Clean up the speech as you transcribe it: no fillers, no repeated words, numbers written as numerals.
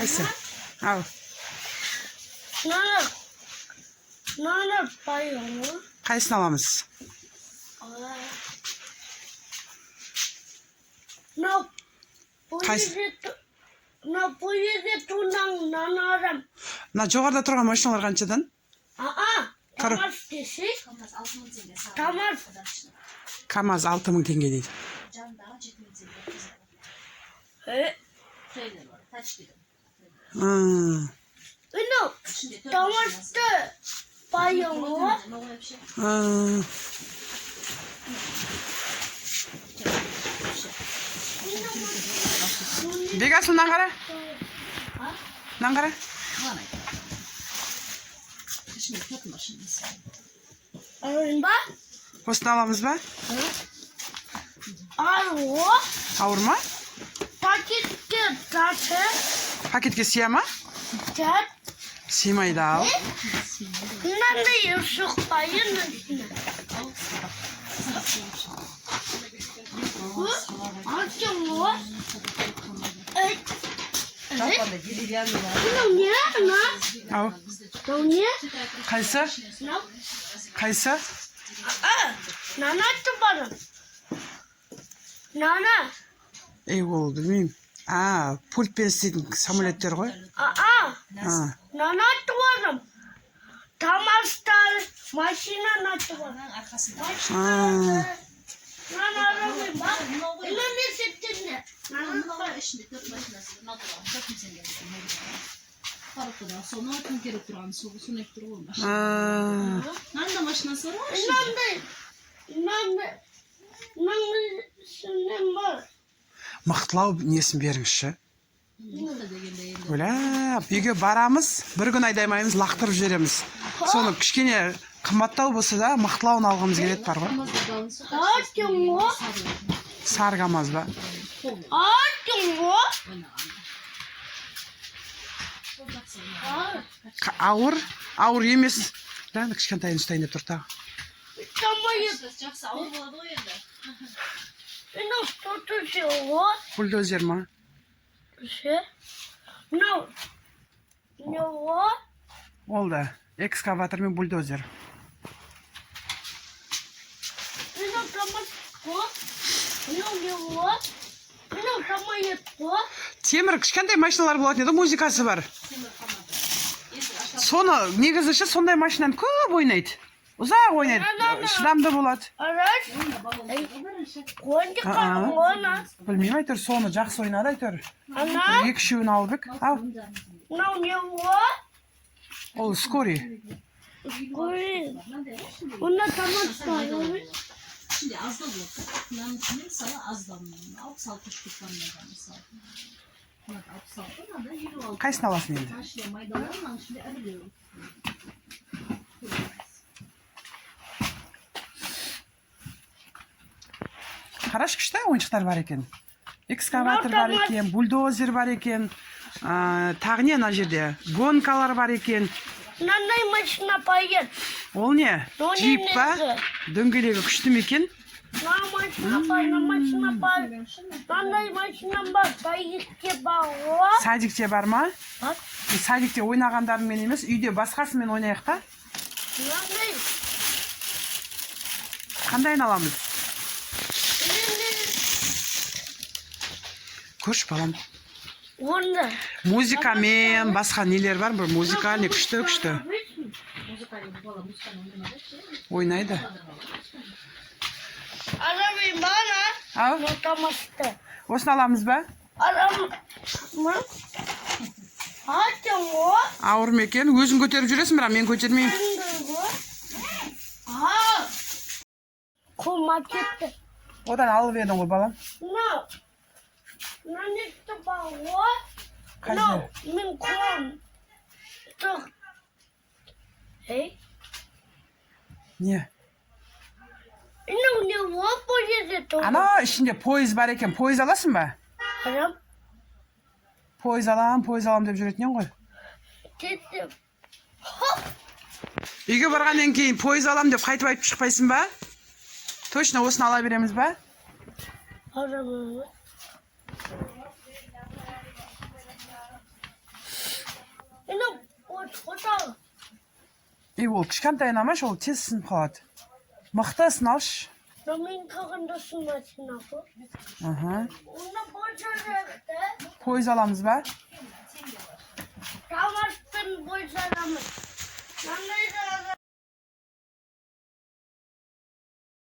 Қайсы? Ал. Нана байыңы. Қайсын аламыз? На поеде тунан нанарам. Мына жоғарда тұрған машиналар қаншадан? КамАЗ десе? КамАЗ 6000 теңге дейді. КамАЗды байыңы. Бегасыл наңғара? Наңғара? Алайын ба? Осыны аламыз ба? Ауыр ма? Пакетке таты. Пакетке сия ма? Тат. Сыймайды ал. Мынандай шықпайын. Ау. Қайсы? Қайсы? Нанатты барым. Нана. Ол білмеймін. Пультпен істейтін самолеттер ғой. Нанатты барым. КамАЗтар машина натты барым. Нана арамын ба? Ілі не сеттеріне? Нанда машинасы бар? Наңғысынан бар. Мықтылау несін беріңізші. Ойлап, үйге барамыз, бір күн айдаймаймыз, лақтырып жібереміз. Соны кішкене қымбаттау болса да, мықтылауын алғымыз келеді бар ғой. Сары КамАЗ ба? Ауыр емес. Кішкентайын ұстайын деп тұр тағы. Бульдозер ма? Ол да, экскаватор мен бульдозер. Темір кішкентай машиналар болатын еді, музыкасы бар. Соны негізіші сондай машинаны көп ойнайды. Ұзақ ойнайды, шыдамды болады. Білмейм әйтір, соны жақсы ойнады әйтір. Екі-үшеуін алып ек. Ол скорый. Онда тамақ бар. Şimdi az da yok. Bunların içinde sana az damlanıyor. Alt saltı şıklanmadan misal. Bak alt saltı da yürü aldı. Қайсын аласың енді? Başlıyor maydalarla şimdi arıyorum. Қараш күшті ойыншықтар бар екен. Экскаватор бар екен, бульдозер бар екен. Тағы не ана жерде? Гонкалар бар екен. Мынандай машина байын. Ол не? Джип па? Дөңгелегі күшті ме екен? Машина бар. Мынандай машина бар. Садикте бар ғой. Садикте бар ма? Садикте ойнағандарымен емес, үйде басқасымен ойнайық та? Қандайын аламыз? Көрш балам. Музыкамен, басқа нелер бар, бір музыкальный күшті. Ойнайды. Арамын бана. Мотамасты. Осын аламыз ба? Арамын. Атың о. Ауыр мекен, өзің көтеріп жүресің, бірақ мен көтермеймін. Қолма кетті. Одан алып едің ғой, балам. Нанетті бар ғой. Мен қолым. Тұқ. Не? Не о, поезде тұр. Ана ішінде пойыз бар екен, пойыз аласың ба? Арам. Пойыз алам деп жүретінен ғой. Кеттім. Үйге барғаннан кейін пойыз алам деп қайтып айтып шықпайсың ба? Точно осыны ала береміз ба? Арамын. ол кішкентайынан ма ол тез сынып қалады. Мықтысын алшы. Мен тағында сынбасын апа. Аха. Оны бажарақты. Пойыз аламыз ба?